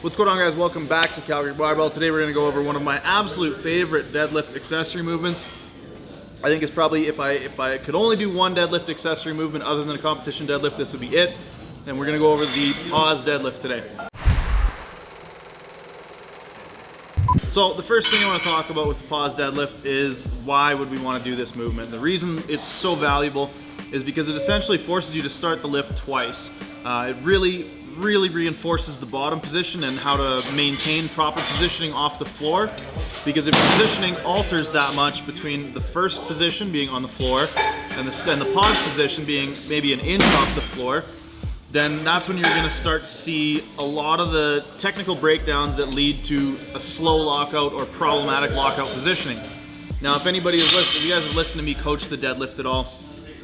What's going on, guys? Welcome back to Calgary Barbell. Today we're going to go over one of my absolute favorite deadlift accessory movements. I think it's probably, if I could only do one deadlift accessory movement other than a competition deadlift, this would be it. And we're going to go over the pause deadlift today. So the first thing I want to talk about with the pause deadlift is why would we want to do this movement. The reason it's so valuable is because it essentially forces you to start the lift twice. It really reinforces the bottom position and how to maintain proper positioning off the floor, because if your positioning alters that much between the first position being on the floor and the pause position being maybe an inch off the floor, then that's when you're going to start to see a lot of the technical breakdowns that lead to a slow lockout or problematic lockout positioning. Now, if you guys have listened to me coach the deadlift at all,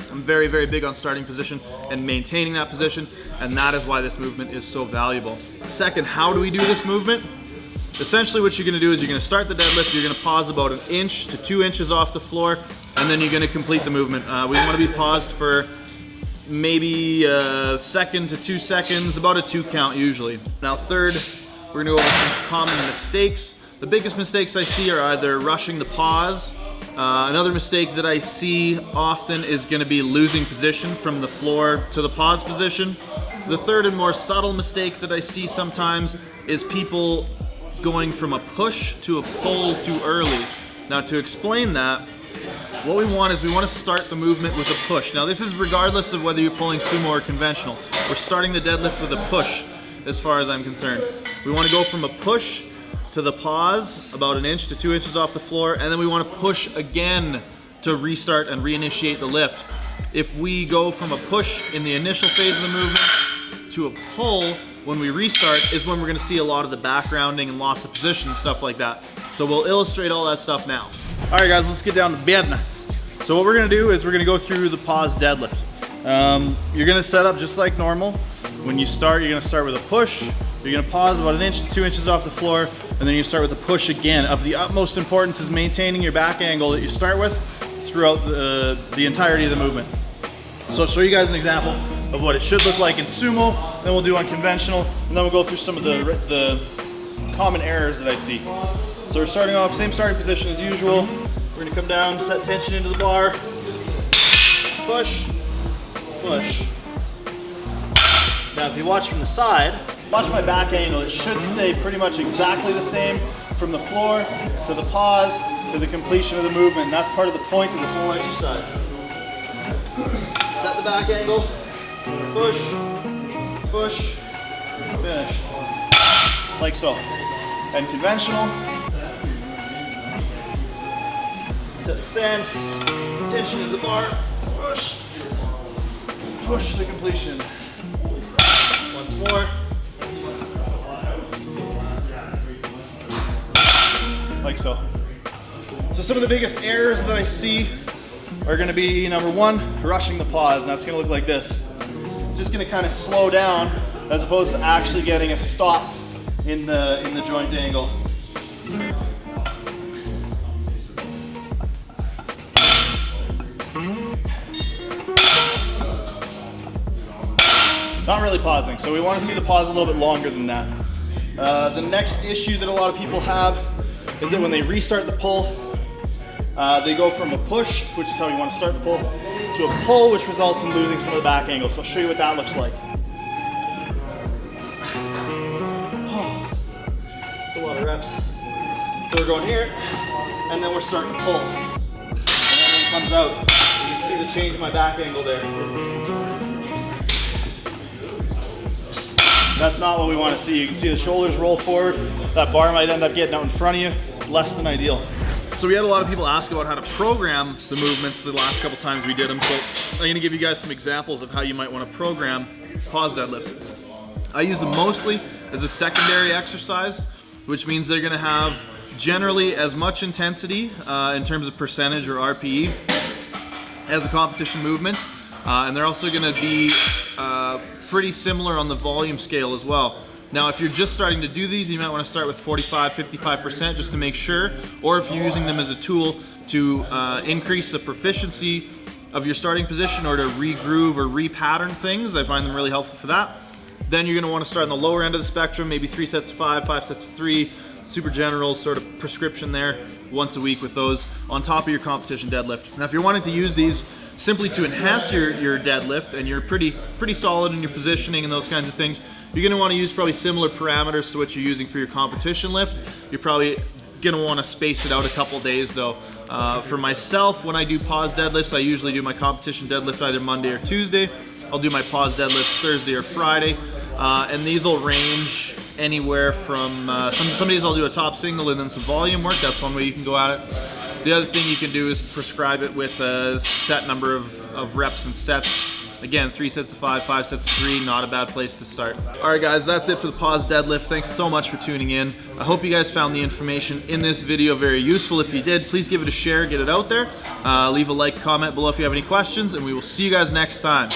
I'm very big on starting position and maintaining that position, and that is why this movement is so valuable. Second, how do we do this movement? Essentially what you're going to do is you're going to start the deadlift, you're going to pause about 1 inch to 2 inches off the floor, and then you're going to complete the movement. We want to be paused for maybe a second to 2 seconds, about a 2 count usually. Now third, we're going to go over some common mistakes. The biggest mistakes I see are either rushing the pause. Another mistake that I see often is going to be losing position from the floor to the pause position. The third and more subtle mistake that I see sometimes is people going from a push to a pull too early. Now, to explain that, what we want to start the movement with a push. Now, this is regardless of whether you're pulling sumo or conventional. We're starting the deadlift with a push as far as I'm concerned. We want to go from a push to the pause, about 1 inch to 2 inches off the floor, and then we want to push again to restart and reinitiate the lift. If we go from a push in the initial phase of the movement to a pull when we restart is when we're going to see a lot of the backgrounding and loss of position and stuff like that. So we'll illustrate all that stuff now. All right, guys, let's get down to business. So what we're going to do is we're going to go through the pause deadlift. You're going to set up just like normal. When you start, you're going to start with a push. You're going to pause about 1 inch to 2 inches off the floor, and then you start with a push again. Of the utmost importance is maintaining your back angle that you start with throughout the entirety of the movement. So I'll show you guys an example of what it should look like in sumo, then we'll do on conventional, and then we'll go through some of the common errors that I see. So we're starting off, same starting position as usual. We're going to come down, set tension into the bar, push, push. Now if you watch from the side, watch my back angle. It should stay pretty much exactly the same from the floor to the pause to the completion of the movement. And that's part of the point of this whole exercise. Set the back angle, push, push, finished. Like so. And conventional, set the stance, tension in the bar, push, push to completion. Once more. Like so. So some of the biggest errors that I see are going to be, number one, rushing the pause, and that's going to look like this. It's just going to kind of slow down as opposed to actually getting a stop in the joint angle. Not really pausing, so we want to see the pause a little bit longer than that. The next issue that a lot of people have is that when they restart the pull, they go from a push, which is how you want to start the pull, to a pull, which results in losing some of the back angle. So I'll show you what that looks like. It's a lot of reps. So we're going here, and then we're starting to pull. And then when it comes out, you can see the change in my back angle there. That's not what we want to see. You can see the shoulders roll forward. That bar might end up getting out in front of you. Less than ideal. So we had a lot of people ask about how to program the movements the last couple times we did them. So I'm going to give you guys some examples of how you might want to program pause deadlifts. I use them mostly as a secondary exercise, which means they're going to have generally as much intensity in terms of percentage or RPE as a competition movement. And they're also going to be pretty similar on the volume scale as well. Now, if you're just starting to do these, you might want to start with 45-55% just to make sure, or if you're using them as a tool to increase the proficiency of your starting position or to re-groove or re-pattern things, I find them really helpful for that. Then you're gonna wanna start on the lower end of the spectrum, maybe 3 sets of 5, 5 sets of 3, super general sort of prescription there, once a week with those on top of your competition deadlift. Now, if you're wanting to use these simply to enhance your deadlift and you're pretty solid in your positioning and those kinds of things, you're gonna wanna use probably similar parameters to what you're using for your competition lift. You're probably gonna wanna space it out a couple days though. For myself, when I do pause deadlifts, I usually do my competition deadlift either Monday or Tuesday. I'll do my pause deadlifts Thursday or Friday. And these will range anywhere from, some days I'll do a top single and then some volume work. That's one way you can go at it. The other thing you can do is prescribe it with a set number of reps and sets. Again, 3 sets of 5, 5 sets of 3, not a bad place to start. All right guys, that's it for the pause deadlift. Thanks so much for tuning in. I hope you guys found the information in this video very useful. If you did, please give it a share, get it out there. Leave a like, comment below if you have any questions, and we will see you guys next time.